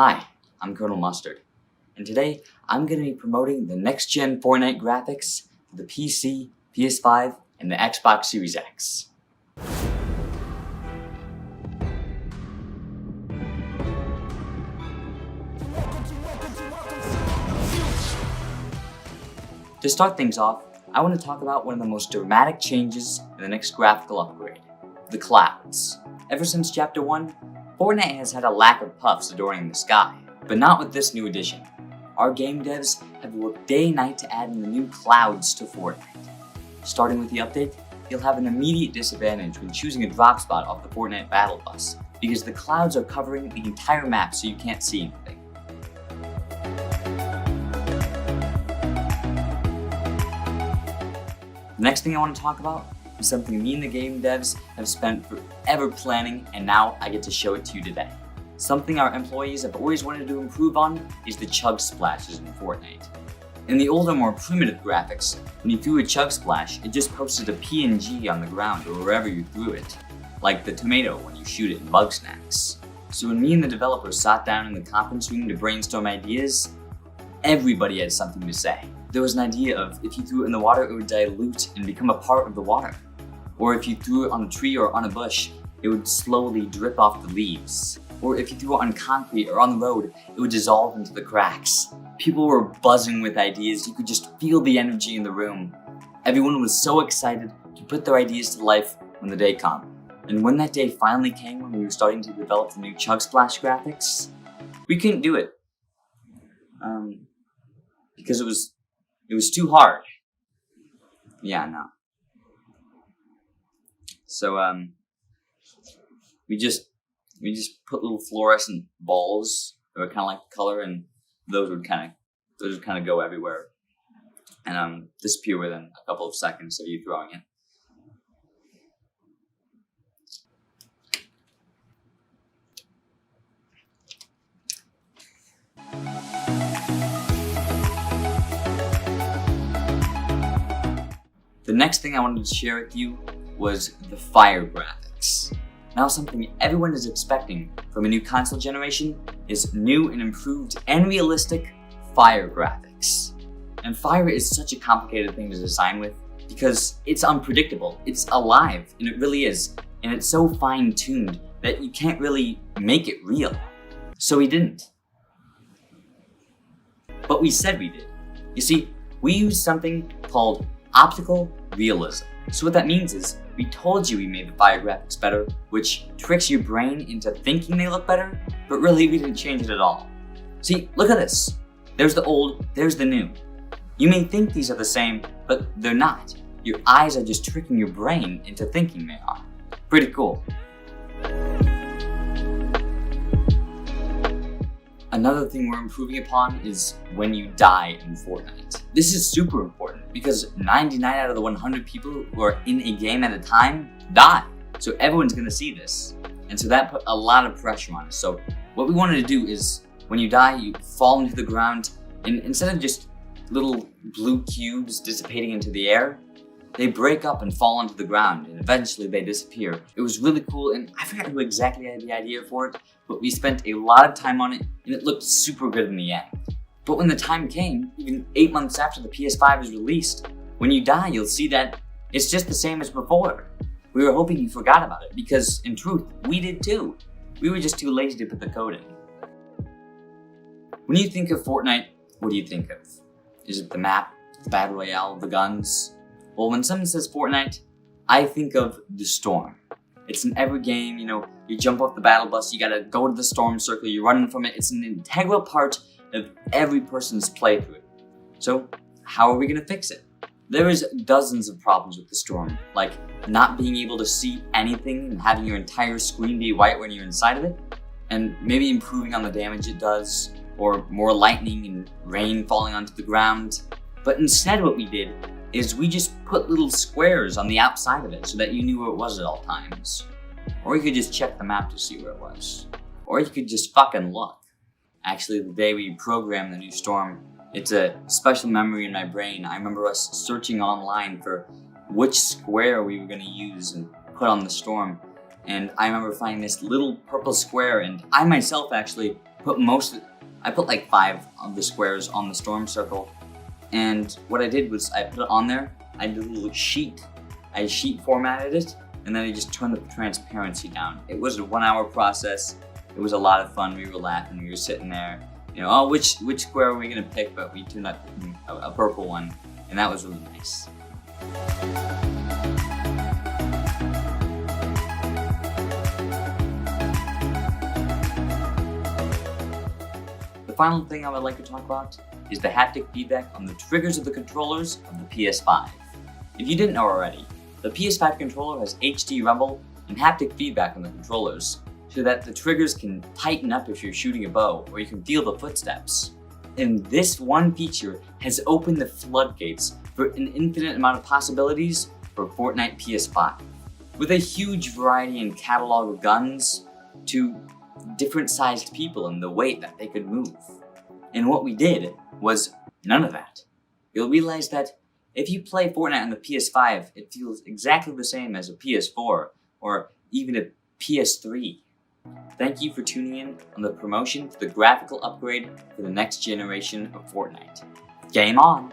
Hi, I'm Colonel Mustard, and today I'm going to be promoting the next-gen Fortnite graphics for the PC, PS5, and the Xbox Series X. To start things off, I want to talk about one of the most dramatic changes in the next graphical upgrade, the clouds. Ever since Chapter 1, Fortnite has had a lack of puffs adorning the sky, but not with this new addition. Our game devs have worked day and night to add in the new clouds to Fortnite. Starting with the update, you'll have an immediate disadvantage when choosing a drop spot off the Fortnite battle bus, because the clouds are covering the entire map so you can't see anything. The next thing I want to talk about is something me and the game devs have spent forever planning, and now I get to show it to you today. Something our employees have always wanted to improve on is the Chug Splashes in Fortnite. In the older, more primitive graphics, when you threw a Chug Splash, it just posted a PNG on the ground or wherever you threw it, like the tomato when you shoot it in Bug Snacks. So when me and the developers sat down in the conference room to brainstorm ideas, everybody had something to say. There was an idea of if you threw it in the water, it would dilute and become a part of the water. Or if you threw it on a tree or on a bush, it would slowly drip off the leaves. Or if you threw it on concrete or on the road, it would dissolve into the cracks. People were buzzing with ideas. You could just feel the energy in the room. Everyone was so excited to put their ideas to life when the day came. And when that day finally came, when we were starting to develop the new Chug Splash graphics, we couldn't do it. Because it was too hard. Yeah, no. So, we just put little fluorescent balls that were kind of like the color, and those would kind of go everywhere and disappear within a couple of seconds of you throwing it. The next thing I wanted to share with you was the fire graphics. Now, something everyone is expecting from a new console generation is new and improved and realistic fire graphics. And fire is such a complicated thing to design with because it's unpredictable, it's alive, and it really is. And it's so fine-tuned that you can't really make it real. So we didn't. But we said we did. You see, we used something called optical realism. So what that means is, we told you we made the fire graphics better, which tricks your brain into thinking they look better, but really we didn't change it at all. See, look at this. There's the old, there's the new. You may think these are the same, but they're not. Your eyes are just tricking your brain into thinking they are. Pretty cool. Another thing we're improving upon is when you die in Fortnite. This is super important because 99 out of the 100 people who are in a game at a time die. So everyone's gonna see this. And so that put a lot of pressure on us. So what we wanted to do is when you die, you fall into the ground, and instead of just little blue cubes dissipating into the air, they break up and fall onto the ground, and eventually they disappear. It was really cool, and I forgot who exactly had the idea for it, but we spent a lot of time on it, and it looked super good in the end. But when the time came, even 8 months after the PS5 is released, when you die, you'll see that it's just the same as before. We were hoping you forgot about it, because in truth, we did too. We were just too lazy to put the code in. When you think of Fortnite, what do you think of? Is it the map, the battle royale, the guns? Well, when someone says Fortnite, I think of the storm. It's in every game, you jump off the battle bus, you gotta go to the storm circle, you're running from it. It's an integral part of every person's playthrough. So, how are we gonna fix it? There is dozens of problems with the storm, like not being able to see anything and having your entire screen be white when you're inside of it, and maybe improving on the damage it does, or more lightning and rain falling onto the ground. But instead what we did is we just put little squares on the outside of it so that you knew where it was at all times. Or you could just check the map to see where it was. Or you could just fucking look. Actually, the day we programmed the new storm, it's a special memory in my brain. I remember us searching online for which square we were gonna use and put on the storm. And I remember finding this little purple square, and I myself actually I put like 5 of the squares on the storm circle, and what I did was I put it on there. I did a little sheet. I sheet formatted it, and then I just turned the transparency down. It was a 1-hour process. It was a lot of fun. We were laughing. We were sitting there, you know, oh, which square are we gonna pick? But we turned out picking a purple one, and that was really nice. The final thing I would like to talk about is the haptic feedback on the triggers of the controllers of the PS5. If you didn't know already, the PS5 controller has HD rumble and haptic feedback on the controllers, so that the triggers can tighten up if you're shooting a bow, or you can feel the footsteps. And this one feature has opened the floodgates for an infinite amount of possibilities for Fortnite PS5. With a huge variety and catalog of guns to different sized people and the weight that they could move. And what we did was none of that. You'll realize that if you play Fortnite on the PS5, it feels exactly the same as a PS4 or even a PS3. Thank you for tuning in on the promotion for the graphical upgrade for the next generation of Fortnite. Game on!